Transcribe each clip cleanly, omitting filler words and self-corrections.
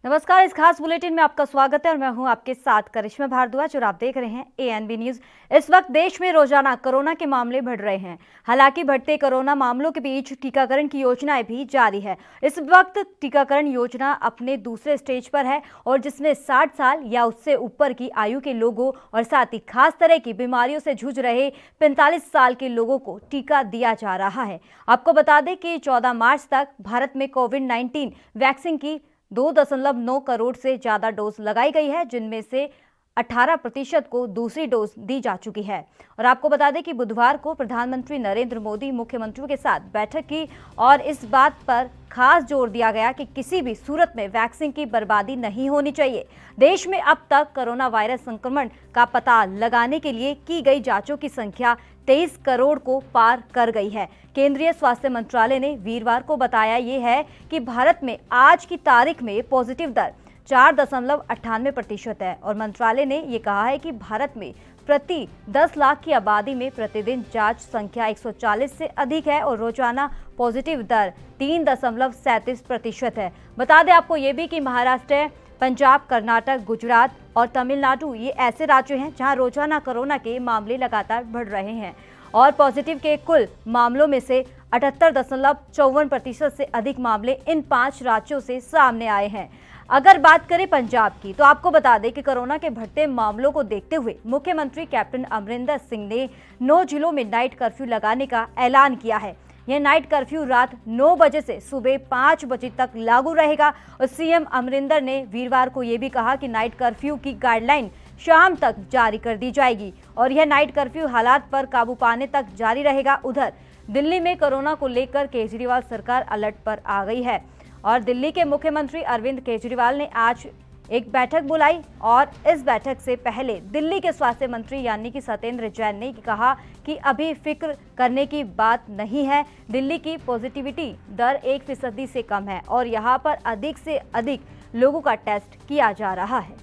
नमस्कार, इस खास बुलेटिन में आपका स्वागत है और मैं हूं आपके साथ करिश्मा भारद्वाज और आप देख रहे हैं एएनबी न्यूज। इस वक्त देश में रोजाना कोरोना के मामले बढ़ रहे हैं। हालांकि बढ़ते कोरोना मामलों के बीच टीकाकरण की योजनाएं भी जारी है। इस वक्त टीकाकरण योजना अपने दूसरे स्टेज पर है और जिसमें 60 साल या उससे ऊपर की आयु के लोगों और साथ ही खास तरह की बीमारियों से जूझ रहे 45 साल के लोगों को टीका दिया जा रहा है। आपको बता दें कि 14 मार्च तक भारत में कोविड-19 वैक्सीन की 2.9 करोड़ से ज्यादा डोज लगाई गई है, जिनमें से 18% को दूसरी डोज दी जा चुकी है। और आपको बता दें कि बुधवार को प्रधानमंत्री नरेंद्र मोदी मुख्यमंत्रियों के साथ बैठक की और इस बात पर खास जोर दिया गया कि किसी भी सूरत में वैक्सीन की बर्बादी नहीं होनी चाहिए। देश में अब तक कोरोना वायरस संक्रमण का पता लगाने के लिए की गई जांचों की संख्या 23 करोड़ को पार कर गई है। केंद्रीय स्वास्थ्य मंत्रालय ने वीरवार को बताया ये है कि भारत में आज की तारीख में पॉजिटिव दर 4.98% है और मंत्रालय ने ये कहा है कि भारत में प्रति 10 लाख की आबादी में प्रतिदिन जांच संख्या 140 से अधिक है और रोजाना पॉजिटिव दर 3.37% है। बता दें आपको ये भी कि महाराष्ट्र, पंजाब, कर्नाटक, गुजरात और तमिलनाडु ये ऐसे राज्य हैं जहां रोजाना कोरोना के मामले लगातार बढ़ रहे हैं और पॉजिटिव के कुल मामलों में से 78.54% से अधिक मामले इन 5 राज्यों से सामने आए हैं। अगर बात करें पंजाब की, तो आपको बता दें कि कोरोना के बढ़ते मामलों को देखते हुए मुख्यमंत्री कैप्टन अमरिंदर सिंह ने 9 जिलों में नाइट कर्फ्यू लगाने का ऐलान किया है। यह नाइट कर्फ्यू रात 9 बजे से सुबह 5 बजे तक लागू रहेगा और सीएम अमरिंदर ने वीरवार को यह भी कहा कि नाइट कर्फ्यू की गाइडलाइन शाम तक जारी कर दी जाएगी और यह नाइट कर्फ्यू हालात पर काबू पाने तक जारी रहेगा। उधर दिल्ली में कोरोना को लेकर केजरीवाल सरकार अलर्ट पर आ गई है और दिल्ली के मुख्यमंत्री अरविंद केजरीवाल ने आज एक बैठक बुलाई और इस बैठक से पहले दिल्ली के स्वास्थ्य मंत्री यानी कि सत्येंद्र जैन ने कहा कि अभी फिक्र करने की बात नहीं है। दिल्ली की पॉजिटिविटी दर 1% से कम है और यहां पर अधिक से अधिक लोगों का टेस्ट किया जा रहा है।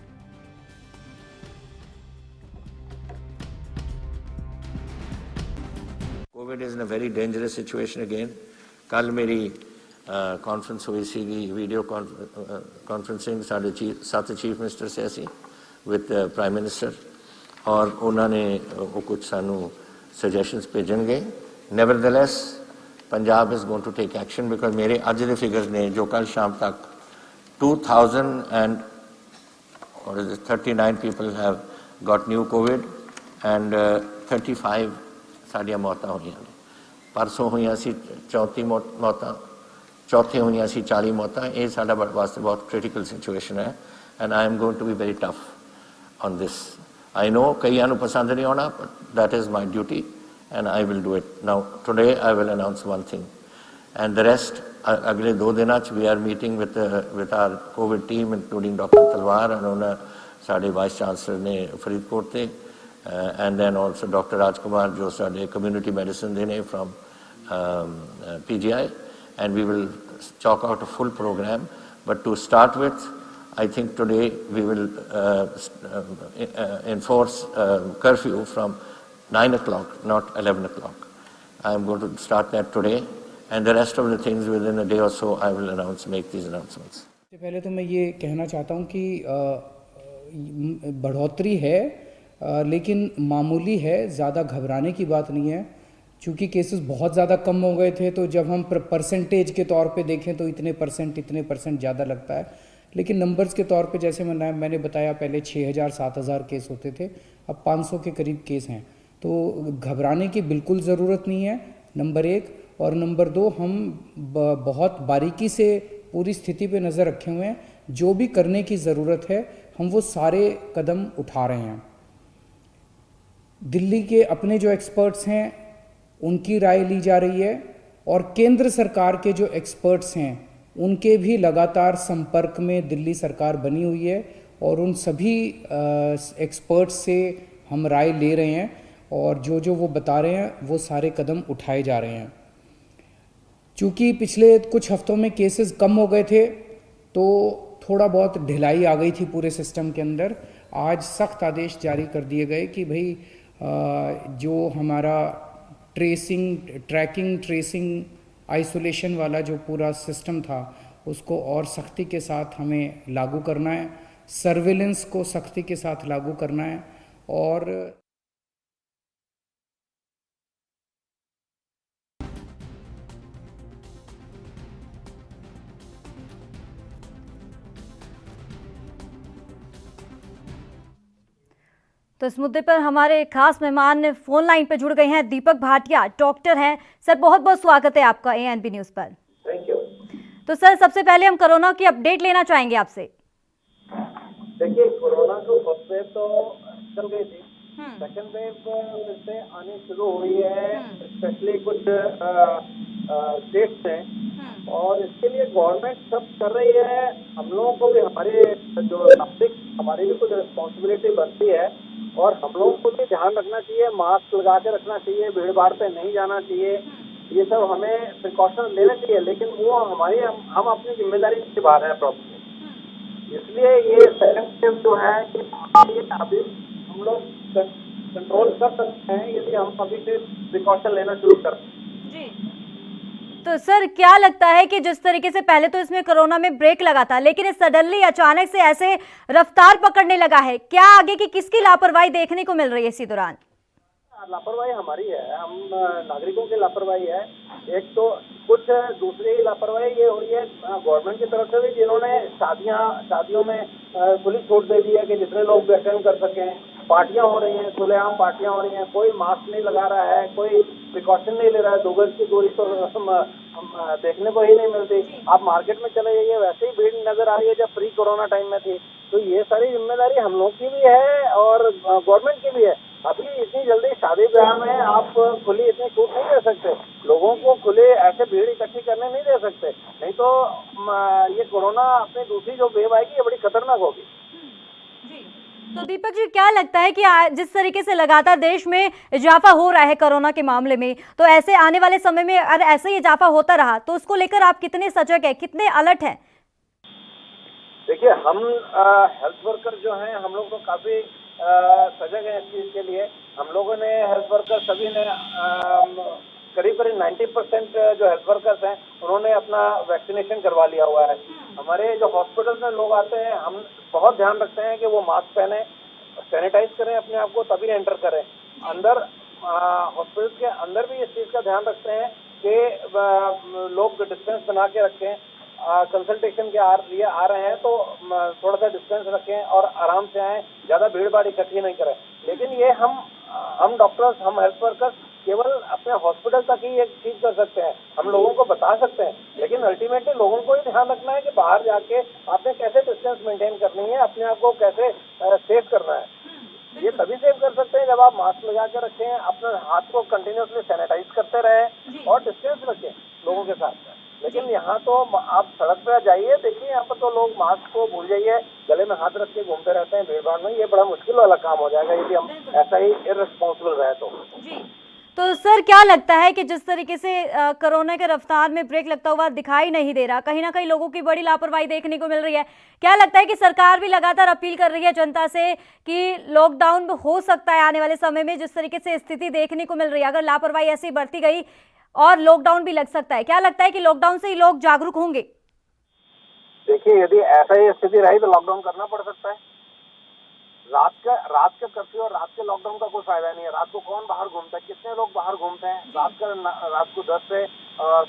Covid is in a very dangerous situation again. कल मेरी कॉन्फ्रेंस हुई सी वीडियो कॉन्फ्रेंसिंग साढ़े साथ चीफ मिनिस्टर से असी विद प्राइम मिनिस्टर और उन्होंने वो कुछ सानू सजेशंस भेजणगे। Nevertheless Punjab is going to take action because मेरे अज के फिगर्स ने जो कल शाम तक 2039 people have got new Covid and 35 साड़ियाँ मौतां हुई ने। परसों हुई सी 34 मौतां, चौथे हुई सी 40 मौतां। ये साडा वास्ते बहुत क्रिटिकल सिचुएशन है and I am going to be very tough on this. I know कईयां नूं पसंद नहीं आना, but that is my duty and I will do it. Now today I will announce one thing and the rest अगले 2 दिनों we are meeting with our COVID team including doctor Talwar and उन्होंने साडे vice chancellor ने फरीदकोट से and then also Dr. Rajkumar जो साडे community medicine देने from PGI, and we will chalk out a full program. But to start with, I think today we will enforce curfew from 9 o'clock, not 11 o'clock. I am going to start that today, and the rest of the things within a day or so I will make these announcements. पहले तो मैं ये कहना चाहता हूँ कि बढ़ोतरी है लेकिन मामूली है, ज़्यादा घबराने की बात नहीं है। चूँकि केसेस बहुत ज़्यादा कम हो गए थे तो जब हम परसेंटेज के तौर पे देखें तो इतने परसेंट ज़्यादा लगता है, लेकिन नंबर्स के तौर पे जैसे मैंने बताया पहले 6000-7000 केस होते थे, अब 500 के करीब केस हैं। तो घबराने की बिल्कुल ज़रूरत नहीं है, नंबर 1। और नंबर 2, हम बहुत बारीकी से पूरी स्थिति पे नज़र रखे हुए हैं। जो भी करने की ज़रूरत है हम वो सारे कदम उठा रहे हैं। दिल्ली के अपने जो एक्सपर्ट्स हैं उनकी राय ली जा रही है और केंद्र सरकार के जो एक्सपर्ट्स हैं उनके भी लगातार संपर्क में दिल्ली सरकार बनी हुई है और उन सभी एक्सपर्ट्स से हम राय ले रहे हैं और जो वो बता रहे हैं वो सारे कदम उठाए जा रहे हैं। चूँकि पिछले कुछ हफ्तों में केसेस कम हो गए थे तो थोड़ा बहुत ढिलाई आ गई थी पूरे सिस्टम के अंदर। आज सख्त आदेश जारी कर दिए गए कि भाई जो हमारा ट्रेसिंग, ट्रैकिंग, ट्रेसिंग, आइसोलेशन वाला जो पूरा सिस्टम था उसको और सख्ती के साथ हमें लागू करना है, सर्विलेंस को सख्ती के साथ लागू करना है। और तो इस मुद्दे पर हमारे खास मेहमान फोन लाइन पर जुड़ गए हैं। दीपक भाटिया डॉक्टर हैं। सर, बहुत बहुत स्वागत है आपका एएनबी न्यूज पर। Thank you. तो सर, सबसे पहले हम कोरोना की अपडेट लेना चाहेंगे आपसे। देखिए, कोरोना को फर्स्ट वेव तो चल गई थी, सेकंड वेव फिर से आनी शुरू हुई है, स्पेशली कुछ स्टेट्स हैं, और इसके लिए गवर्नमेंट सब कर रही है। हम लोगों को भी, हमारे जो नागरिक, हमारी भी कुछ रिस्पॉन्सिबिलिटी बनती है, और हम लोगों को भी ध्यान रखना चाहिए, मास्क लगा के रखना चाहिए, भीड़ भाड़ पे नहीं जाना चाहिए, ये सब हमें प्रिकॉशन लेने चाहिए। लेकिन वो हमारी, हम अपनी जिम्मेदारी निभा रहे हैं प्रॉपर्ली। इसलिए ये सेकंड वेव जो है ये अभी हम लोग कंट्रोल कर सकते हैं यदि हम अभी से प्रिकॉशन लेना शुरू कर जी। तो सर, क्या लगता है कि जिस तरीके से पहले तो इसमें कोरोना में ब्रेक लगा था, लेकिन इस सडनली अचानक से ऐसे रफ्तार पकड़ने लगा है, क्या आगे की किसकी लापरवाही देखने को मिल रही है इसी दौरान? लापरवाही हमारी है, हम नागरिकों की लापरवाही है। एक तो कुछ दूसरी लापरवाही ये हो रही है गवर्नमेंट की तरफ से भी, जिन्होंने शादियों में खुली छूट दे दी है कि जितने लोग अटेंड कर सकें। पार्टियां हो रही हैं, खुलेआम पार्टियां हो रही हैं, कोई मास्क नहीं लगा रहा है, कोई प्रिकॉशन नहीं ले रहा है। 2 गज की दूरी तो हम देखने को ही नहीं मिलती। आप मार्केट में चले जाइए, वैसे ही भीड़ नजर आ रही है जब प्री कोरोना टाइम में थी। तो ये सारी जिम्मेदारी हम लोग की भी है और गवर्नमेंट की भी है। अभी इतनी जल्दी शादी ब्याह में आप खुली इतनी छूट नहीं दे सकते, लोगों को खुले ऐसे भीड़ इकट्ठी करने नहीं दे सकते, नहीं तो ये कोरोना अपनी दूसरी जो वेव आएगी ये बड़ी खतरनाक होगी। तो दीपक जी, क्या लगता है कि जिस तरीके से लगातार देश में इजाफा हो रहा है कोरोना के मामले में, तो ऐसे आने वाले समय में अगर ऐसे ही इजाफा होता रहा तो उसको लेकर आप कितने सजग हैं, कितने अलर्ट हैं? देखिए, हम हेल्थ वर्कर जो हैं, हम लोग तो काफी सजग हैं इस चीज के लिए। हम लोगों ने, हेल्थ वर्कर सभी ने, करीब 90% जो हेल्थ वर्कर्स हैं उन्होंने अपना वैक्सीनेशन करवा लिया हुआ है। हमारे जो हॉस्पिटल में लोग आते हैं, हम बहुत ध्यान रखते हैं कि वो मास्क पहने, सैनिटाइज करें अपने आप को, तभी एंटर करें। अंदर हॉस्पिटल के अंदर भी इस चीज का ध्यान रखते हैं कि लोग डिस्टेंस बना के रखें। कंसल्टेशन के लिए आ रहे हैं तो थोड़ा सा डिस्टेंस रखें और आराम से आएं, ज्यादा भीड़ भाड़ इकट्ठी नहीं करें। लेकिन ये हम डॉक्टर्स, हम हेल्थ वर्कर्स केवल अपने हॉस्पिटल तक ही एक चीज कर सकते हैं, हम लोगों को बता सकते हैं, लेकिन अल्टीमेटली लोगों को ही ध्यान रखना है कि बाहर जाके आपने कैसे डिस्टेंस मेंटेन करनी है, अपने आप को कैसे सेफ करना है। ये तभी सेव कर सकते हैं जब आप मास्क लगा के रखें, अपने हाथ को कंटिन्यूसली सैनिटाइज करते रहें और डिस्टेंस रखें लोगों के साथ। लेकिन यहाँ तो आप सड़क पर जाइए, देखिए यहाँ पर तो लोग मास्क को भूल जाइए, गले में हाथ रख के घूमते रहते हैं भीड़ भाड़ में। ये बड़ा मुश्किल वाला काम हो जाएगा यदि हम ऐसा ही इर्रेस्पॉन्सिबल रहे तो। तो सर, क्या लगता है कि जिस तरीके से कोरोना के रफ्तार में ब्रेक लगता हुआ दिखाई नहीं दे रहा, कहीं ना कहीं लोगों की बड़ी लापरवाही देखने को मिल रही है, क्या लगता है कि सरकार भी लगातार अपील कर रही है जनता से कि लॉकडाउन हो सकता है आने वाले समय में, जिस तरीके से स्थिति देखने को मिल रही है, अगर लापरवाही ऐसी बढ़ती गई और लॉकडाउन भी लग सकता है, क्या लगता है कि लॉकडाउन से ही लोग जागरूक होंगे? देखिए, यदि ऐसा ही स्थिति रही तो लॉकडाउन करना पड़ सकता है। रात का कर्फ्यू और रात के लॉकडाउन का कोई फायदा नहीं है। रात को कौन बाहर घूमता है, कितने लोग बाहर घूमते हैं? रात को 10 से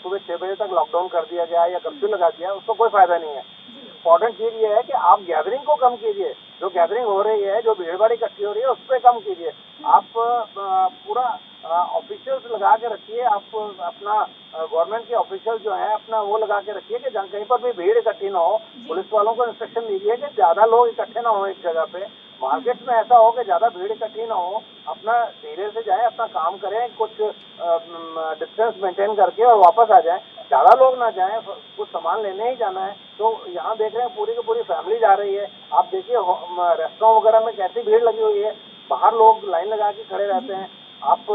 सुबह 6 बजे तक लॉकडाउन कर दिया गया या कर्फ्यू लगा दिया, उसको कोई फायदा नहीं है। इम्पोर्टेंट चीज ये है कि आप गैदरिंग को कम कीजिए, जो गैदरिंग हो रही है, जो भीड़ भाड़ इकट्ठी हो रही है, उस पर कम कीजिए। आप पूरा ऑफिशियल्स लगा के रखिए, आप अपना गवर्नमेंट के ऑफिशियल जो है अपना वो लगा के रखिए कि जहाँ कहीं पर भी भीड़ इकट्ठी ना हो। पुलिस वालों को इंस्ट्रक्शन दीजिए कि ज्यादा लोग इकट्ठे ना हो एक जगह पे। मार्केट में ऐसा हो कि ज्यादा भीड़ इकट्ठी ना हो, अपना धीरे से जाए, अपना काम करें, कुछ डिस्टेंस मेंटेन करके और वापस आ जाए। ज्यादा लोग ना जाएं, कुछ सामान लेने ही जाना है। तो यहाँ देख रहे हैं पूरी की पूरी फैमिली जा रही है। आप देखिए रेस्टोरेंट वगैरह में कैसी भीड़ लगी हुई है, बाहर लोग लाइन लगा के खड़े रहते हैं। आप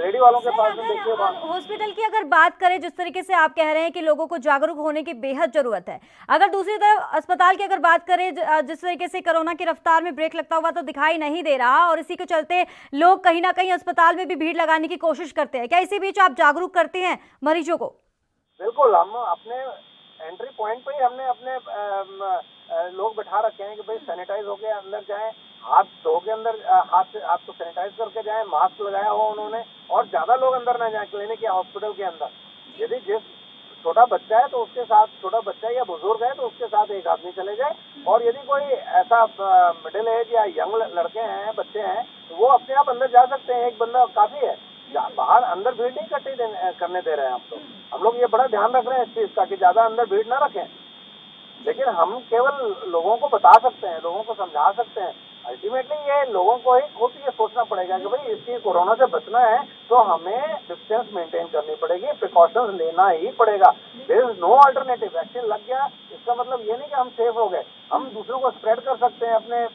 रेडी वालों के पास में देखिए। हॉस्पिटल की अगर बात करें, जिस तरीके से आप कह रहे हैं कि लोगों को जागरूक होने की बेहद जरूरत है, अगर दूसरी तरफ अस्पताल की अगर बात करें, जिस तरीके से कोरोना की रफ्तार में ब्रेक लगता हुआ तो दिखाई नहीं दे रहा और इसी के चलते लोग कहीं ना कहीं अस्पताल में भी भीड़ लगाने की कोशिश करते हैं, क्या इसी बीच आप जागरूक करते हैं मरीजों को? बिल्कुल, हम अपने एंट्री पॉइंट पे ही हमने अपने लोग बिठा रखे हैं कि भाई सैनिटाइज होके अंदर जाएं, हाथ धो के अंदर हाथ को सैनिटाइज करके जाएं, मास्क लगाया हो उन्होंने, और ज्यादा लोग अंदर ना जाएं क्लिनिक या हॉस्पिटल के अंदर। यदि जिस छोटा बच्चा है तो उसके साथ, छोटा बच्चा या बुजुर्ग है तो उसके साथ एक आदमी चले जाए, और यदि कोई ऐसा मिडिल एज या यंग लड़के हैं, बच्चे हैं, तो वो अपने आप अंदर जा सकते हैं, एक बंदा काफी है। बाहर अंदर भीड़ नहीं करने दे रहे हैं हम लोग ये बड़ा ध्यान रख रहे हैं इस चीज का कि ज्यादा अंदर भीड़ ना रखें। लेकिन हम केवल लोगों को बता सकते हैं, लोगों को समझा सकते हैं। अल्टीमेटली ये लोगों को ही खुद ये सोचना पड़ेगा कि भाई इसकी कोरोना से बचना है तो हमें डिस्टेंस मेंटेन करनी पड़ेगी, प्रिकॉशंस लेना ही पड़ेगा। There is no alternative. Vaccine लग गया इसका मतलब ये नहीं कि हम सेफ हो गए, हम दूसरों को स्प्रेड कर सकते हैं। अपने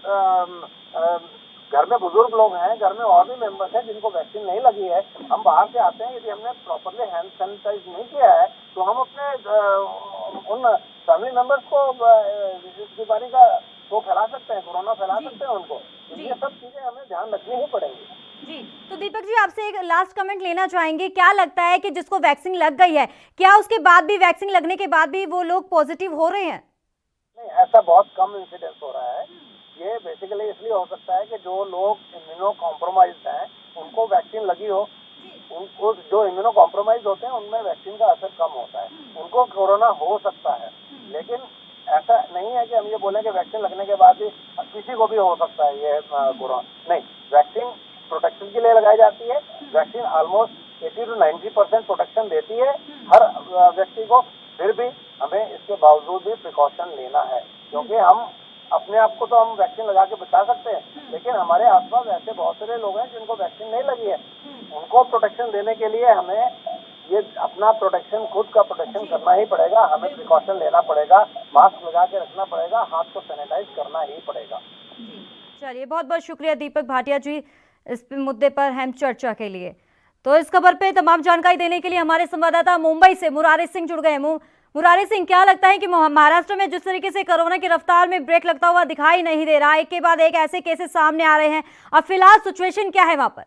घर में बुजुर्ग लोग हैं, घर में और भी मेंबर्स हैं जिनको वैक्सीन नहीं लगी है, हम बाहर से आते हैं, यदि हमने प्रॉपरली हैंड सैनिटाइज नहीं किया है तो हम अपने उन फैमिली मेंबर्स को इस बीमारी को फैला सकते हैं, कोरोना फैला सकते हैं उनको। ये सब चीजें हमें ध्यान रखनी ही पड़ेंगी। जी, तो दीपक जी आपसे एक लास्ट कमेंट लेना चाहेंगे, क्या लगता है कि जिसको वैक्सीन लग गई है, क्या उसके बाद भी, वैक्सीन लगने के बाद भी वो लोग पॉजिटिव हो रहे हैं? नहीं, ऐसा बहुत कम इंसिडेंस हो रहा है। ये बेसिकली इसलिए हो सकता है कि जो लोग इम्यूनो कॉम्प्रोमाइज्ड हैं उनको वैक्सीन लगी हो, उनको जो इम्यूनो कॉम्प्रोमाइज होते हैं उनमें वैक्सीन का असर कम होता है, उनको कोरोना हो सकता है। लेकिन ऐसा नहीं है कि हम ये बोलें कि वैक्सीन लगने के बाद भी किसी को भी हो सकता है ये कोरोना। नहीं, वैक्सीन प्रोटेक्शन के लिए लगाई जाती है। वैक्सीन ऑलमोस्ट 80 to 90% प्रोटेक्शन देती है हर व्यक्ति को। फिर भी हमें इसके बावजूद भी प्रिकॉशन लेना है, क्योंकि हम अपने आप को तो हम वैक्सीन लगा के बचा सकते हैं, लेकिन हमारे आसपास ऐसे बहुत सारे लोग हैं जिनको वैक्सीन नहीं लगी है। उनको प्रोटेक्शन देने के लिए हमें ये अपना प्रोटेक्शन, खुद का प्रोटेक्शन करना ही पड़ेगा। हमें प्रिकॉशन लेना पड़ेगा, मास्क लगा के रखना पड़ेगा, हाथ को सैनिटाइज करना ही पड़ेगा। चलिए, बहुत बहुत शुक्रिया दीपक भाटिया जी इस मुद्दे पर अहम चर्चा के लिए। तो इस खबर पे तमाम जानकारी देने के लिए हमारे संवाददाता मुंबई से मुरारी सिंह जुड़ गए। मुरारी सिंह, क्या लगता है कि महाराष्ट्र में जिस तरीके से कोरोना की रफ्तार में ब्रेक लगता हुआ दिखाई नहीं दे रहा, एक के बाद एक ऐसे केसेस सामने आ रहे हैं, अब फिलहाल सिचुएशन क्या है वहां पर?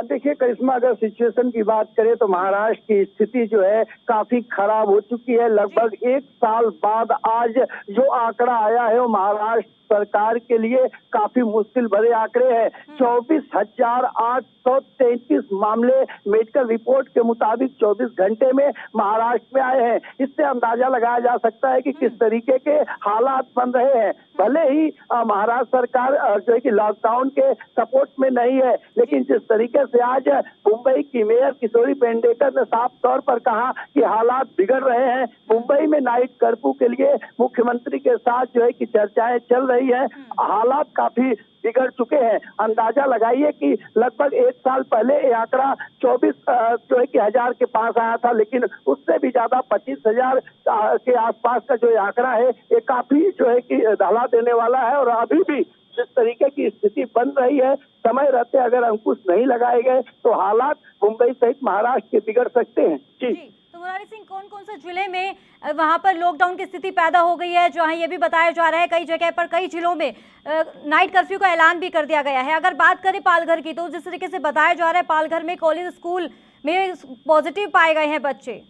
देखिए करिश्मा, अगर सिचुएशन की बात करें तो महाराष्ट्र की स्थिति जो है काफी खराब हो चुकी है। लगभग 1 साल बाद आज जो आंकड़ा आया है वो महाराष्ट्र सरकार के लिए काफी मुश्किल भरे आंकड़े हैं। 24,833 मामले मेडिकल रिपोर्ट के मुताबिक 24 घंटे में महाराष्ट्र में आए हैं। इससे अंदाजा लगाया जा सकता है कि किस तरीके के हालात बन रहे हैं। भले ही महाराष्ट्र सरकार जो है कि लॉकडाउन के सपोर्ट में नहीं है, लेकिन जिस तरीके से आज मुंबई की मेयर किशोरी पेडनेकर ने साफ तौर पर कहा कि हालात बिगड़ रहे हैं। मुंबई में नाइट कर्फ्यू के लिए मुख्यमंत्री के साथ जो है कि चर्चाएं चल रही है। हालात काफी बिगड़ चुके हैं। अंदाजा लगाइए कि लगभग 1 साल पहले ये आंकड़ा 24 जो है कि हजार के पास आया था, लेकिन उससे भी ज्यादा 25,000 के आसपास का जो आंकड़ा है ये काफी जो है कि दहला देने वाला है। और अभी भी जिस तरीके की स्थिति बन रही है, समय रहते अगर अंकुश नहीं लगाए गए तो हालात मुंबई सहित महाराष्ट्र के बिगड़ सकते हैं। जी, तो मुरारी सिंह, कौन कौन से जिले में वहां पर लॉकडाउन की स्थिति पैदा हो गई है, जहां ये भी बताया जा रहा है कई जगह पर, कई जिलों में नाइट कर्फ्यू का ऐलान भी कर दिया गया है। अगर बात करें पालघर की, तो जिस तरीके से बताया जा रहा है पालघर में कॉलेज स्कूल में पॉजिटिव पाए गए हैं बच्चे।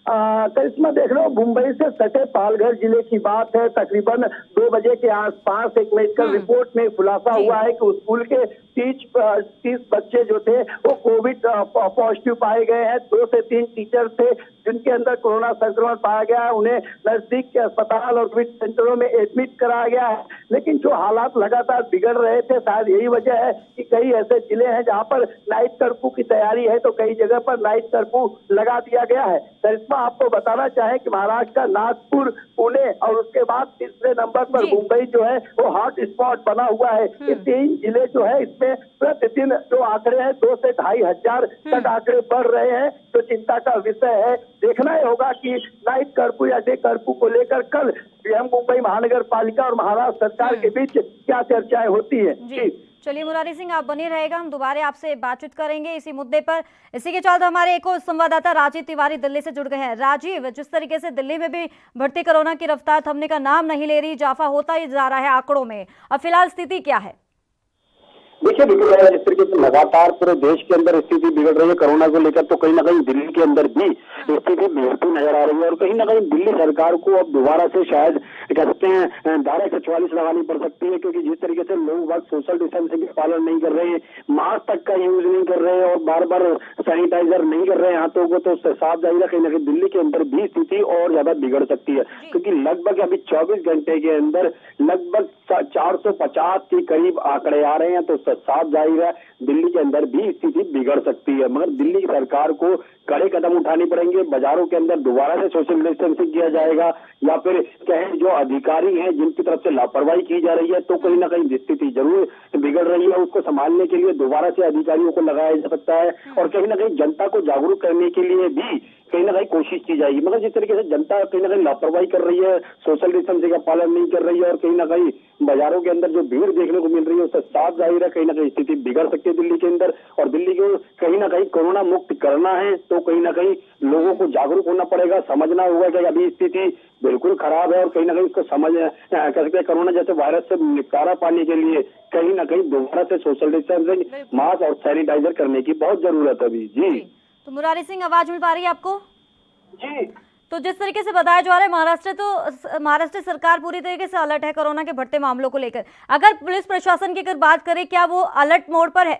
करिश्मा, देख रहे हो मुंबई से सटे पालघर जिले की बात है। तकरीबन 2 बजे के आसपास एक मेडिकल रिपोर्ट में खुलासा हुआ है कि स्कूल के 30 बच्चे जो थे वो कोविड पॉजिटिव पाए गए हैं। 2 से 3 टीचर थे जिनके अंदर कोरोना संक्रमण पाया गया है। उन्हें नजदीक के अस्पताल और कोविड सेंटरों में एडमिट कराया गया है। लेकिन जो हालात लगातार बिगड़ रहे थे, शायद यही वजह है कि कई ऐसे जिले हैं जहां पर नाइट कर्फ्यू की तैयारी है, तो कई जगह पर नाइट कर्फ्यू लगा दिया गया है। करिश्मा, आपको बताना चाहे कि महाराष्ट्र का नागपुर, पुणे और उसके बाद तीसरे नंबर पर मुंबई जो है वो हॉट स्पॉट बना हुआ है। ये 3 जिले जो है इसमें प्रतिदिन जो आंकड़े हैं 2 से 2,500 तक आंकड़े बढ़ रहे हैं, जो चिंता का विषय है। देखना ही होगा कि नाइट कर्फ्यू या डे कर्फ्यू को लेकर कल मुंबई महानगर पालिका और महाराष्ट्र सरकार के बीच क्या चर्चाएं होती है। जी, चलिए मुरारी सिंह, आप बने रहेगा, हम दोबारा आपसे बातचीत करेंगे इसी मुद्दे पर। इसी के चलते हमारे एक और संवाददाता राजीव तिवारी दिल्ली से जुड़ गए हैं। राजीव, जिस तरीके से दिल्ली में भी बढ़ती कोरोना की रफ्तार थमने का नाम नहीं ले रही, इजाफा होता ही जा रहा है आंकड़ों में, अब फिलहाल स्थिति क्या है? देखिए बिल्कुल जिस तरीके से लगातार पूरे देश के अंदर स्थिति बिगड़ रही है कोरोना को लेकर, तो कहीं ना कहीं दिल्ली के अंदर भी स्थिति बिगड़ती नजर आ रही है। और कहीं ना कहीं दिल्ली सरकार को अब दोबारा से शायद कह सकते हैं धारा 144 लगानी पड़ सकती है, क्योंकि जिस तरीके से लोग वक्त सोशल डिस्टेंसिंग का पालन नहीं कर रहे हैं, मास्क तक का यूज नहीं कर रहे हैं और बार बार सैनिटाइजर नहीं कर रहे हैं हाथों को, तो उससे साफ जाहिर है कहीं ना कहीं दिल्ली के अंदर भी स्थिति और ज्यादा बिगड़ सकती है। क्योंकि लगभग अभी 24 घंटे के अंदर लगभग 450 के करीब आंकड़े आ रहे हैं, तो साफ जाहिर है दिल्ली के अंदर भी स्थिति बिगड़ सकती है। मगर दिल्ली की सरकार को कड़े कदम उठाने पड़ेंगे। बाजारों के अंदर दोबारा से सोशल डिस्टेंसिंग किया जाएगा, या फिर कहें जो अधिकारी हैं जिनकी तरफ से लापरवाही की जा रही है, तो कहीं ना कहीं स्थिति जरूर बिगड़ रही है। उसको संभालने के लिए दोबारा से अधिकारियों को लगाया जा सकता है और कहीं ना कहीं जनता को जागरूक करने के लिए भी कहीं ना कहीं कोशिश की जाएगी। मगर जिस तरीके से जनता कहीं ना कहीं लापरवाही कर रही है, सोशल डिस्टेंसिंग का पालन नहीं कर रही है और कहीं ना कहीं बाजारों के अंदर जो भीड़ देखने को मिल रही है, उससे साफ जाहिर है कहीं ना कहीं स्थिति बिगड़ सकती है दिल्ली के अंदर। और दिल्ली को कहीं ना कहीं कोरोना मुक्त करना है तो कहीं ना कहीं लोगों को जागरूक होना पड़ेगा, समझना होगा कि अभी स्थिति बिल्कुल खराब है और कहीं ना कहीं उसको समझ कह सकते हैं कोरोना जैसे वायरस से निपटारा पाने के लिए कहीं ना कहीं दोबारा से सोशल डिस्टेंसिंग, मास्क और सैनिटाइजर करने की बहुत जरूरत है अभी। जी तो मुरारी सिंह, आवाज मिल पा रही है आपको? जी तो जिस तरीके से बताया जा रहा है महाराष्ट्र सरकार पूरी तरीके से अलर्ट है कोरोना के बढ़ते मामलों को लेकर। अगर पुलिस प्रशासन की अगर बात करें, क्या वो अलर्ट मोड पर है?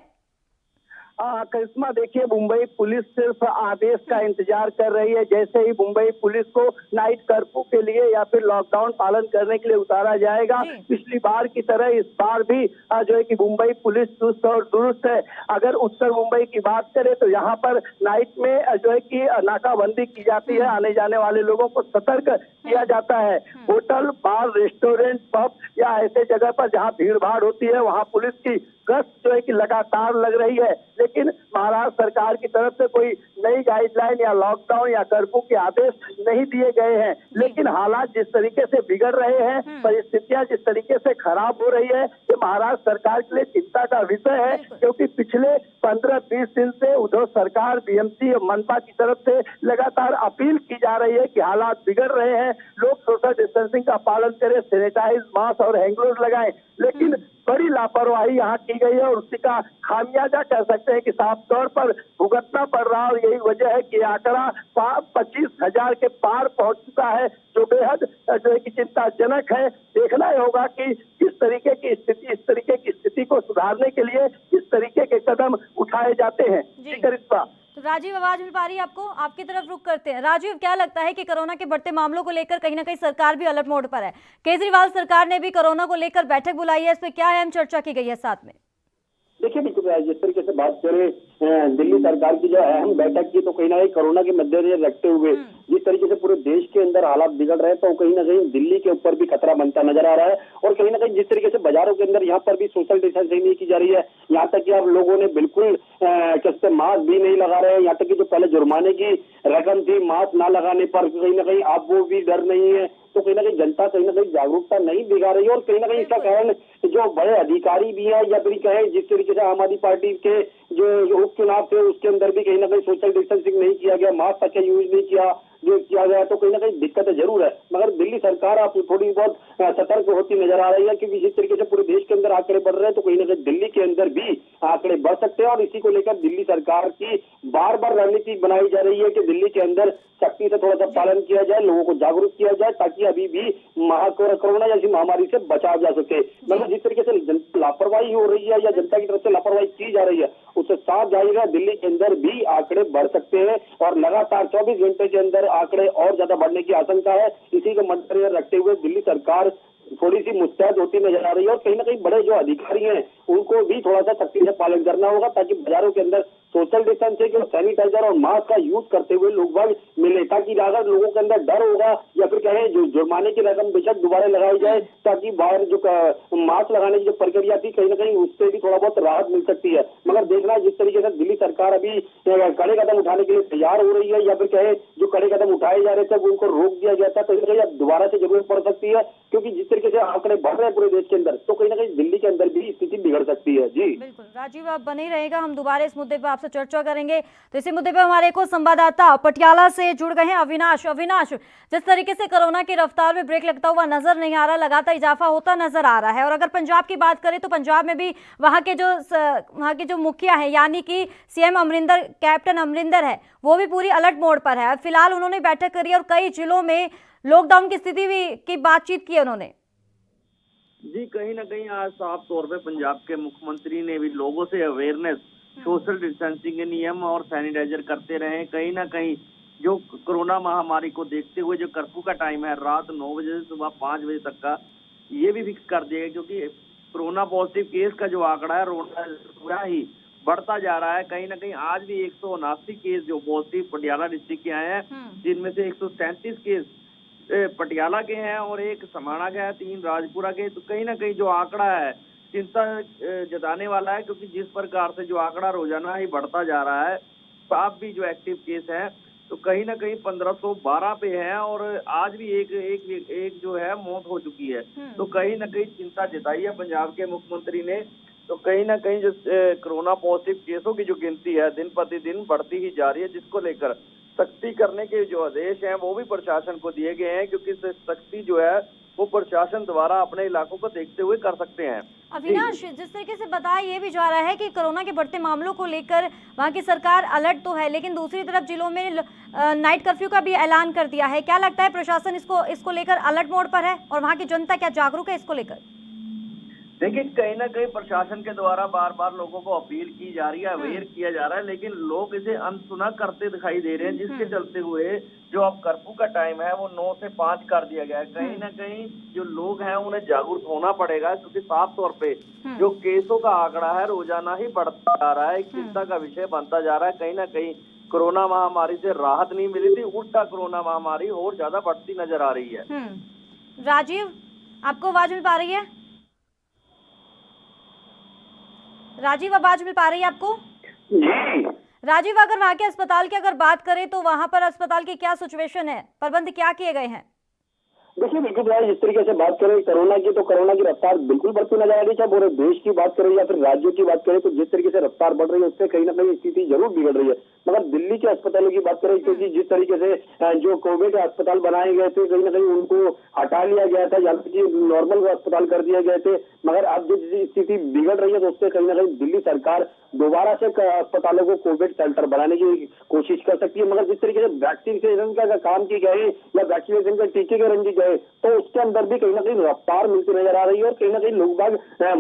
करिश्मा देखिए, मुंबई पुलिस सिर्फ आदेश का इंतजार कर रही है। जैसे ही मुंबई पुलिस को नाइट कर्फ्यू के लिए या फिर लॉकडाउन पालन करने के लिए उतारा जाएगा, पिछली बार की तरह इस बार भी जो है कि मुंबई पुलिस चुस्त और दुरुस्त है। अगर उत्तर मुंबई की बात करें तो यहाँ पर नाइट में जो है कि नाकाबंदी की जाती है, आने जाने वाले लोगों को सतर्क किया जाता है। होटल, बार, रेस्टोरेंट, पब या ऐसे जगह पर जहाँ भीड़ भाड़ होती है वहाँ पुलिस की गश्त जो है कि लगातार लग रही है। लेकिन महाराष्ट्र सरकार की तरफ से कोई नई गाइडलाइन या लॉकडाउन या कर्फ्यू के आदेश नहीं दिए गए हैं। लेकिन हालात जिस तरीके से बिगड़ रहे हैं, परिस्थितियां जिस तरीके से खराब हो रही है, ये महाराष्ट्र सरकार के लिए चिंता का विषय है। क्योंकि पिछले 15-20 दिन से उद्धव सरकार, बीएमसी और मनपा की तरफ से लगातार अपील की जा रही है कि हालात बिगड़ रहे हैं, लोग सोशल डिस्टेंसिंग का पालन करें, सैनिटाइज, मास्क और हैंड ग्लोव्स लगाएं। लेकिन बड़ी लापरवाही यहाँ की गई है और उसी का खामियाजा कह सकते हैं कि साफ तौर पर भुगतना पड़ रहा है। और यही वजह है कि आंकड़ा 25,000 के पार पहुंच चुका है, जो बेहद जो है कि चिंताजनक है। देखना ही होगा कि किस तरीके की स्थिति, इस तरीके की स्थिति को सुधारने के लिए किस तरीके के कदम उठाए जाते हैं। जी करिश्मा। तो राजीव, आवाज मिल पा रही है आपको? आपकी तरफ रुख करते हैं। राजीव, क्या लगता है कि कोरोना के बढ़ते मामलों को लेकर कहीं ना कहीं सरकार भी अलर्ट मोड पर है? केजरीवाल सरकार ने भी कोरोना को लेकर बैठक बुलाई है, इस पर क्या अहम चर्चा की गई है साथ में? देखिए बिल्कुल जिस तरीके से बात करें दिल्ली सरकार की जो अहम बैठक की, तो कहीं ना कहीं कोरोना के मद्देनजर रखते हुए जिस तरीके से पूरे देश के अंदर हालात बिगड़ रहे हैं, तो कहीं ना कहीं दिल्ली के ऊपर भी खतरा बनता नजर आ रहा है। और कहीं ना कहीं जिस तरीके से बाजारों के अंदर यहाँ पर भी सोशल डिस्टेंसिंग नहीं की जा रही है, यहाँ तक कि अब लोगों ने बिल्कुल कैसे मास्क भी नहीं लगा रहे हैं। यहाँ तक कि जो पहले जुर्माने की रकम थी मास्क ना लगाने पर, कहीं ना कहीं अब वो भी डर नहीं है। तो कहीं ना कहीं जनता कहीं ना कहीं जागरूकता नहीं दिखा रही है। और कहीं ना कहीं इसका कारण जो बड़े अधिकारी भी है, या फिर कहें जिस तरीके से आम आदमी पार्टी के जो उपचुनाव थे उसके अंदर भी कहीं ना कहीं सोशल डिस्टेंसिंग नहीं किया गया, मास्क तक का यूज नहीं किया गया, तो कहीं ना कहीं दिक्कतें जरूर है। मगर दिल्ली सरकार अब थोड़ी बहुत सतर्क होती नजर आ रही है, क्योंकि जिस तरीके से पूरे देश के अंदर आंकड़े बढ़ रहे हैं, तो कहीं ना कहीं दिल्ली के अंदर भी आंकड़े बढ़ सकते हैं। और इसी को लेकर दिल्ली सरकार की बार बार रणनीति बनाई जा रही है कि दिल्ली के अंदर सख्ती से थोड़ा सा पालन किया जाए, लोगों को जागरूक किया जाए, ताकि अभी भी कोरोना जैसी महामारी से बचाव जा सके। मगर जिस तरीके से लापरवाही हो रही है या जनता की तरफ से लापरवाही की जा रही है, उससे साफ जाहिर है दिल्ली के अंदर भी आंकड़े बढ़ सकते हैं और लगातार 24 घंटे के अंदर आंकड़े और ज्यादा बढ़ने की आशंका है। इसी को मद्देनजर रखते हुए दिल्ली सरकार थोड़ी सी मुस्तैद होती नजर आ रही है। और कहीं ना कहीं बड़े जो अधिकारी हैं उनको भी थोड़ा सा सख्ती से पालन करना होगा, ताकि बाजारों के अंदर सोशल डिस्टेंसिंग और सैनिटाइजर और मास्क का यूज करते हुए लोग बाग मिले, ताकि अगर लोगों के अंदर डर होगा या फिर कहें जो जुर्माने की रकम बेशक दोबारा लगाई जाए, ताकि बाहर जो मास्क लगाने की जो प्रक्रिया थी कहीं ना कहीं उससे भी थोड़ा बहुत राहत मिल सकती है। मगर देखना जिस तरीके से दिल्ली सरकार अभी कड़े कदम उठाने के लिए तैयार हो रही है, या फिर कहें जो कड़े कदम उठाए जा रहे थे उनको रोक दिया गया था, कहीं ना कहीं अब दोबारा से जरूरत पड़ सकती है, क्योंकि जिस तरीके से आंकड़े बढ़ रहे हैं पूरे देश के अंदर, तो कहीं ना कहीं दिल्ली के अंदर भी स्थिति बिगड़ सकती है। जी बिल्कुल राजीव, आप बने ही रहेगा, हम दोबारा इस मुद्दे पर आपसे चर्चा करेंगे। तो इसी मुद्दे पर हमारे को संवाददाता पटियाला से जुड़ गए हैं अविनाश। अविनाश, जिस तरीके से कोरोना की रफ्तार में ब्रेक लगता हुआ नजर नहीं आ रहा, लगातार इजाफा होता नजर आ रहा है, और अगर पंजाब की बात करें तो पंजाब में भी वहां के जो मुखिया है यानी कि सीएम अमरिंदर, कैप्टन अमरिंदर है, वो भी पूरी अलर्ट मोड पर है। फिलहाल उन्होंने बैठक करी और कई जिलों में लॉकडाउन की स्थिति भी की बातचीत की उन्होंने। जी कहीं ना कहीं आज साफ तौर पे पंजाब के मुख्यमंत्री ने भी लोगों से अवेयरनेस, सोशल डिस्टेंसिंग के नियम और सैनिटाइजर करते रहे। कहीं ना कहीं जो कोरोना महामारी को देखते हुए जो कर्फ्यू का टाइम है रात 9 बजे से सुबह 5 बजे तक का, ये भी फिक्स कर दिया गया, क्योंकि कोरोना पॉजिटिव केस का जो आंकड़ा है पूरा ही बढ़ता जा रहा है। कहीं ना कहीं आज भी 179 केस जो पॉजिटिव पटियाला डिस्ट्रिक्ट के आए हैं, जिनमें से 137 केस पटियाला के हैं और 1 समाना के हैं, 3 राजपुरा के। तो कहीं ना कहीं जो आंकड़ा है चिंता जताने वाला है, क्योंकि जिस प्रकार से जो आंकड़ा रोजाना ही बढ़ता जा रहा है, अब भी जो एक्टिव केस है तो कहीं ना कहीं 1512 पे है, और आज भी एक जो है मौत हो चुकी है। तो कहीं ना कहीं चिंता जताई है पंजाब के मुख्यमंत्री ने। तो कहीं ना कहीं जो कोरोना पॉजिटिव केसों की जो गिनती है दिन प्रतिदिन बढ़ती ही जा रही है, जिसको लेकर सख्ती करने के जो आदेश हैं वो भी प्रशासन को दिए गए हैं, क्योंकि सख्ती जो है वो प्रशासन द्वारा अपने इलाकों को देखते हुए कर सकते हैं। अविनाश, जिस तरीके से बताया ये भी जा रहा है कि कोरोना के बढ़ते मामलों को लेकर वहां की सरकार अलर्ट तो है, लेकिन दूसरी तरफ जिलों में नाइट कर्फ्यू का भी ऐलान कर दिया है। क्या लगता है प्रशासन इसको लेकर अलर्ट मोड पर है, और वहां की जनता क्या जागरूक है इसको लेकर? देखिए कहीं ना कहीं प्रशासन के द्वारा बार बार लोगों को अपील की जा रही है, अवेयर किया जा रहा है, लेकिन लोग इसे अनसुना करते दिखाई दे रहे हैं, जिसके चलते हुए जो अब कर्फ्यू का टाइम है वो 9 से 5 कर दिया गया है। कहीं ना कहीं जो लोग हैं उन्हें जागरूक होना पड़ेगा, क्योंकि साफ तौर पे जो केसों का आंकड़ा है रोजाना ही बढ़ता जा रहा है, एक चिंता का विषय बनता जा रहा है। कहीं ना कहीं कोरोना महामारी से राहत नहीं मिली थी, उल्टा कोरोना महामारी और ज्यादा बढ़ती नजर आ रही है। राजीव, आपको आवाज मिल पा रही है? राजीव, आवाज मिल पा रही है आपको? राजीव, अगर वहां के अस्पताल की अगर बात करें तो वहां पर अस्पताल की क्या सिचुएशन है, प्रबंध क्या किए गए हैं? देखिए बिल्कुल भाई, जिस तरीके से बात करें कोरोना की, तो कोरोना की रफ्तार बिल्कुल बढ़ती नजर आ रही है। चाहे पूरे देश की बात करें या फिर राज्यों की बात करें, तो जिस तरीके से रफ्तार बढ़ रही है उससे कहीं ना कहीं स्थिति जरूर बिगड़ रही है। मगर दिल्ली के अस्पतालों की बात करें, क्योंकि जिस तरीके से जो कोविड अस्पताल बनाए गए थे कहीं ना कहीं उनको हटा लिया गया था, यानी कि नॉर्मल अस्पताल कर दिए गए थे। मगर अब जो स्थिति बिगड़ रही है तो उससे कहीं ना कहीं दिल्ली सरकार दोबारा से अस्पतालों को कोविड सेंटर बनाने की कोशिश कर सकती है। मगर जिस तरीके से वैक्सीनेशन का काम की गए या वैक्सीनेशन के टीकेकरण की गए, तो उसके अंदर भी कहीं ना कहीं रफ्तार मिलती नजर आ रही है, और कहीं ना कहीं लोग बाग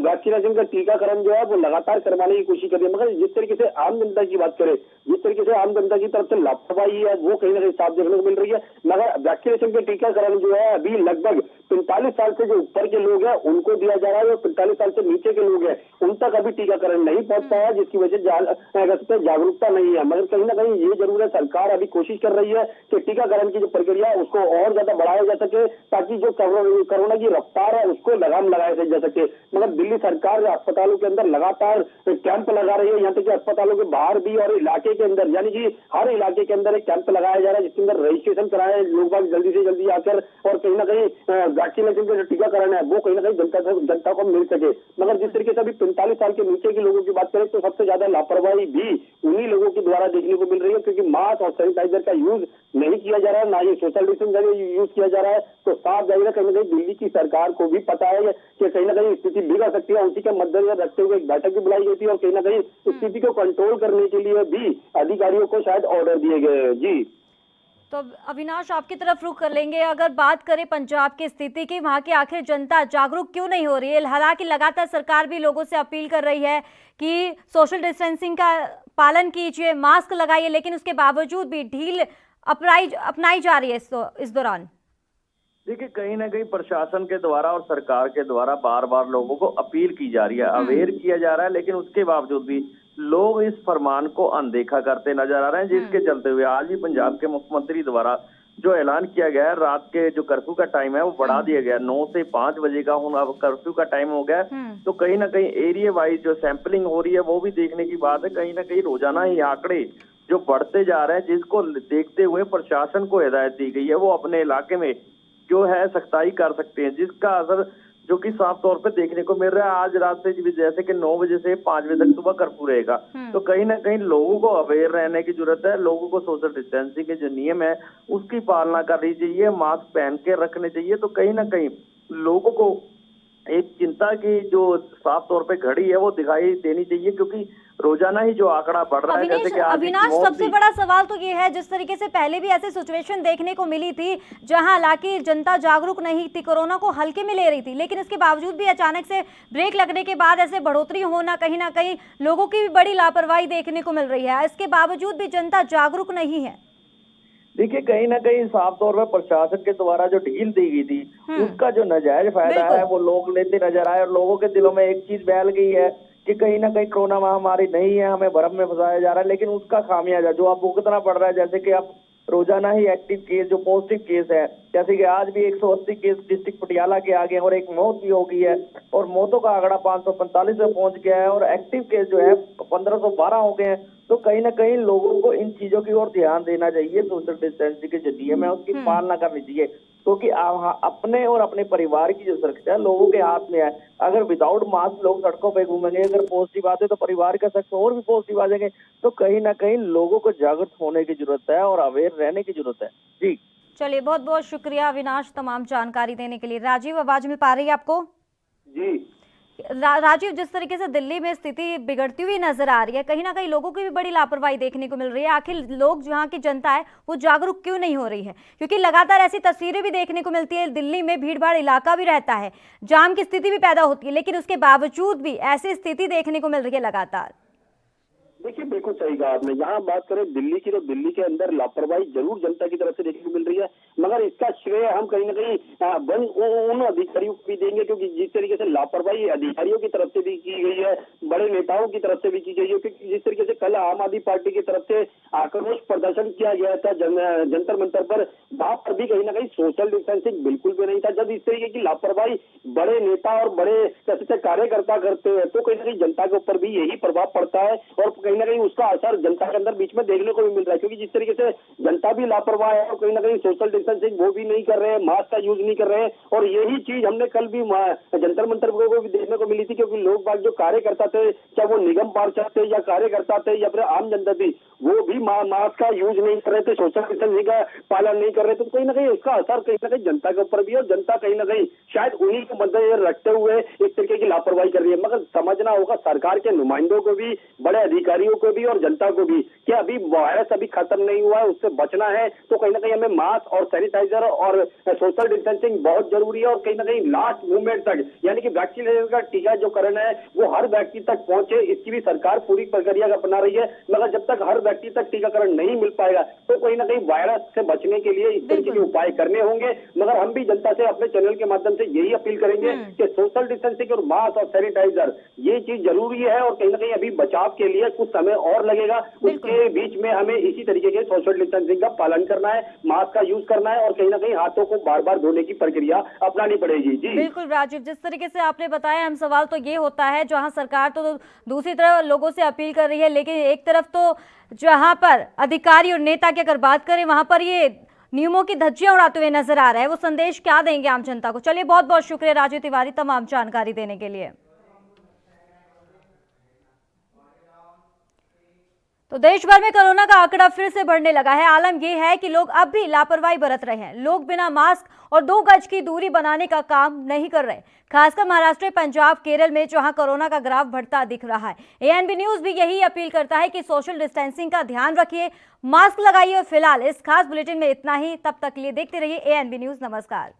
वैक्सीनेशन का टीकाकरण जो है वो लगातार करवाने की कोशिश कर रही है। मगर जिस तरीके से आम जनता की बात करें, जिस तरीके से आम जनता की तरफ से लापरवाही है वो कहीं ना कहीं साफ देखने को मिल रही है। मगर वैक्सीनेशन के टीकाकरण जो है अभी लगभग 45 साल से जो ऊपर के लोग हैं उनको दिया जा रहा है, और 45 साल से नीचे के लोग हैं उन तक अभी टीकाकरण नहीं पहुंच पाया, जिसकी वजह से जागरूकता नहीं है। मगर कहीं ना कहीं ये जरूर है, सरकार अभी कोशिश कर रही है कि टीकाकरण की जो प्रक्रिया है उसको और ज्यादा बढ़ाया जा सके, ताकि जो कोरोना की रफ्तार है उसको लगाम लगाया जा सके। मगर दिल्ली सरकार अस्पतालों के अंदर लगातार कैंप लगा रही है, यहाँ तक कि अस्पतालों के बाहर भी और इलाके के अंदर, यानी कि हर इलाके के अंदर एक कैंप लगाया जा रहा है, जिसके अंदर रजिस्ट्रेशन कराए लोग बाग जल्दी से जल्दी आकर, और कहीं ना कहीं वैक्सीनेशन का जो टीकाकरण है वो कहीं ना कहीं जनता को मिल सके। मगर जिस तरीके से अभी 45 साल के नीचे के लोगों की बात करें तो सबसे ज्यादा लापरवाही भी उन्हीं लोगों के द्वारा देखने को मिल रही है, क्योंकि मास्क और सैनिटाइजर का यूज नहीं किया जा रहा है, ना ही सोशल डिस्टेंस का यूज किया जा रहा है। तो साफ जाहिर है कहीं ना कहीं दिल्ली की सरकार को भी पता है कि कहीं ना कहीं स्थिति बिगड़ सकती है। उसी के मद्देनजर रखते हुए एक बैठक भी बुलाई गई थी, और कहीं ना कहीं स्थिति को कंट्रोल करने के लिए भी अधिकारियों को शायद ऑर्डर दिए गए हैं। जी तो अविनाश, आपकी तरफ रुख कर लेंगे। अगर बात करें पंजाब की स्थिति की, वहां की आखिर जनता जागरूक क्यों नहीं हो रही है? हालांकि लगातार सरकार भी लोगों से अपील कर रही है कि सोशल डिस्टेंसिंग का पालन कीजिए, मास्क लगाइए, लेकिन उसके बावजूद भी ढील अपनाई जा रही है इस दौरान। देखिए कहीं ना कहीं प्रशासन के द्वारा और सरकार के द्वारा बार बार लोगों को अपील की जा रही है, अवेयर किया जा रहा है, लेकिन उसके बावजूद भी लोग इस फरमान को अनदेखा करते नजर आ रहे हैं, जिसके चलते हुए आज भी पंजाब के मुख्यमंत्री द्वारा जो ऐलान किया गया है, रात के जो कर्फ्यू का टाइम है वो बढ़ा दिया गया, 9 से 5 बजे का अब कर्फ्यू का टाइम हो गया। तो कहीं ना कहीं एरिया वाइज जो सैंपलिंग हो रही है वो भी देखने की बात है। कहीं ना कहीं रोजाना ही आंकड़े जो बढ़ते जा रहे हैं, जिसको देखते हुए प्रशासन को हिदायत दी गई है वो अपने इलाके में जो है सख्ताई कर सकते हैं, जिसका असर जो कि साफ तौर पे देखने को मिल रहा है। आज रात से जैसे कि 9 बजे से 5 बजे तक सुबह कर्फ्यू रहेगा, तो कहीं ना कहीं लोगों को अवेयर रहने की जरूरत है। लोगों को सोशल डिस्टेंसिंग के जो नियम है उसकी पालना करनी चाहिए, मास्क पहन के रखने चाहिए। तो कहीं ना कहीं लोगों को एक चिंता की जो साफ तौर पे घड़ी है वो दिखाई देनी चाहिए, क्योंकि रोजाना ही जो आंकड़ा बढ़ रहा है, जैसे कि आज अविनाश, सबसे बड़ा सवाल तो ये है, जिस तरीके से पहले भी ऐसी सिचुएशन देखने को मिली थी जहां हालांकि जनता जागरूक नहीं थी, कोरोना को हल्के में ले रही थी, लेकिन इसके बावजूद भी अचानक से ब्रेक लगने के बाद ऐसे बढ़ोतरी होना, कहीं ना कहीं लोगों की भी बड़ी लापरवाही देखने को मिल रही है। इसके बावजूद भी जनता जागरूक नहीं है। देखिए, कहीं ना कहीं साफ तौर पर प्रशासन के द्वारा जो ढील दी गई थी उसका जो नाजायज फायदा है वो लोग लेते नजर आए, और लोगों के दिलों में एक चीज बहल गई है कि कहीं ना कहीं कोरोना महामारी नहीं है, हमें भ्रम में फंसाया जा रहा है। लेकिन उसका खामियाजा जो अब भुगतना पड़ रहा है, जैसे कि अब रोजाना ही एक्टिव केस जो पॉजिटिव केस है, जैसे कि आज भी 180 केस डिस्ट्रिक्ट पटियाला के आ गए और एक मौत भी हो गई है, और मौतों का आंकड़ा 545 पे पहुंच गया है, और एक्टिव केस जो है 1512 हो गए हैं। तो कहीं ना कहीं लोगों को इन चीजों की ओर ध्यान देना चाहिए। सोशल डिस्टेंसिंग के जो नियम है उसकी पालना करनी चाहिए, क्योंकि अपने और अपने परिवार की जो सुरक्षा है लोगों के हाथ में है। अगर विदाउट मास्क लोग सड़कों पे घूमेंगे, अगर पॉजिटिव आते तो परिवार का शख्स और भी पॉजिटिव आ जाएंगे। तो कहीं ना कहीं लोगों को जागरूक होने की जरूरत है और अवेयर रहने की जरूरत है। जी चलिए, बहुत बहुत शुक्रिया अविनाश तमाम जानकारी देने के लिए। राजीव, आवाज मिल पा रही है आपको? जी राजीव, जिस तरीके से दिल्ली में स्थिति बिगड़ती हुई नजर आ रही है, कहीं ना कहीं लोगों की भी बड़ी लापरवाही देखने को मिल रही है। आखिर लोग, जहां की जनता है, वो जागरूक क्यों नहीं हो रही है? क्योंकि लगातार ऐसी तस्वीरें भी देखने को मिलती है, दिल्ली में भीड़ भाड़ इलाका भी रहता है, जाम की स्थिति भी पैदा होती है, लेकिन उसके बावजूद भी ऐसी स्थिति देखने को मिल रही है लगातार। देखिए, बिल्कुल सही कहा आपने। यहाँ बात करें दिल्ली की, तो दिल्ली के अंदर लापरवाही जरूर जनता की तरफ से देखने को मिल रही है, मगर इसका श्रेय हम कहीं ना कहीं उन अधिकारियों को भी देंगे, क्योंकि जिस तरीके से लापरवाही अधिकारियों की तरफ से भी की गई है, बड़े नेताओं की तरफ से भी की गई है। क्योंकि जिस तरीके से कल आम आदमी पार्टी की तरफ से आक्रोश प्रदर्शन किया गया था जंतर मंतर पर, वहां पर भी कहीं ना कहीं सोशल डिस्टेंसिंग बिल्कुल भी नहीं था। जब इस तरीके की लापरवाही बड़े नेता और बड़े कार्यकर्ता करते हैं, तो कहीं ना कहीं जनता के ऊपर भी यही प्रभाव पड़ता है, और कहीं ना कहीं उसका असर जनता के अंदर बीच में देखने को भी मिल रहा है। क्योंकि जिस तरीके से जनता भी लापरवाह है और कहीं ना कहीं सोशल डिस्टेंसिंग वो भी नहीं कर रहे हैं, मास्क का यूज नहीं कर रहे हैं, और यही चीज हमने कल भी जंतर मंतर को भी देखने को मिली थी। क्योंकि लोग बाग जो कार्यकर्ता थे, चाहे वो निगम पार्षद थे या कार्यकर्ता थे या फिर आम जनता थी, वो भी मास्क का यूज नहीं कर रहे थे, सोशल डिस्टेंसिंग का पालन नहीं कर रहे थे। तो कहीं ना कहीं इसका असर कहीं ना कहीं जनता के ऊपर भी, और जनता कहीं ना कहीं शायद उन्हीं को मद्देनजर रखते हुए एक तरीके की लापरवाही कर रही है। मगर समझना होगा सरकार के नुमाइंदों को भी, बड़े अधिकारियों को भी और जनता को भी, कि अभी वायरस अभी खत्म नहीं हुआ है, उससे बचना है तो कहीं ना कहीं हमें मास्क और सैनिटाइजर और सोशल डिस्टेंसिंग बहुत जरूरी है। और कहीं ना कहीं लास्ट मूवमेंट तक, यानी कि वैक्सीनेशन का टीका जो करण है वो हर व्यक्ति तक पहुंचे, इसकी भी सरकार पूरी प्रक्रिया अपना रही है। मगर जब तक हर व्यक्ति तक टीकाकरण नहीं मिल पाएगा तो कहीं ना कहीं वायरस से बचने के लिए इस तरीके के उपाय करने होंगे। मगर हम भी जनता से अपने चैनल के माध्यम से यही अपील करेंगे कि सोशल डिस्टेंसिंग और मास्क और सैनिटाइजर ये चीज जरूरी है, और कहीं ना कहीं अभी बचाव के लिए कुछ समय और लगेगा। उसके बीच में हमें इसी तरीके के सोशल डिस्टेंसिंग का पालन करना है, मास्क का यूज करना है, और कहीं ना कहीं हाथों को बार बार धोने की प्रक्रिया अपनानी पड़ेगी। जी बिल्कुल राजीव, जिस तरीके से आपने बताया, हम सवाल तो ये होता है, जहां सरकार तो दूसरी तरफ लोगों से अपील कर रही है, लेकिन एक तरफ तो जहां पर अधिकारी और नेता की अगर बात करें, वहां पर ये नियमों की धज्जियां उड़ाते हुए नजर आ रहा है। वो संदेश क्या देंगे आम जनता को? चलिए, बहुत बहुत शुक्रिया राजीव तिवारी तमाम जानकारी देने के लिए। तो देश भर में कोरोना का आंकड़ा फिर से बढ़ने लगा है। आलम यह है कि लोग अब भी लापरवाही बरत रहे हैं। लोग बिना मास्क और 2 गज की दूरी बनाने का काम नहीं कर रहे, खासकर महाराष्ट्र, पंजाब, केरल में, जहां कोरोना का ग्राफ बढ़ता दिख रहा है। एएनबी न्यूज भी यही अपील करता है कि सोशल डिस्टेंसिंग का ध्यान रखिए, मास्क लगाइए। फिलहाल इस खास बुलेटिन में इतना ही। तब तक के लिए देखते रहिए एएनबी न्यूज। नमस्कार।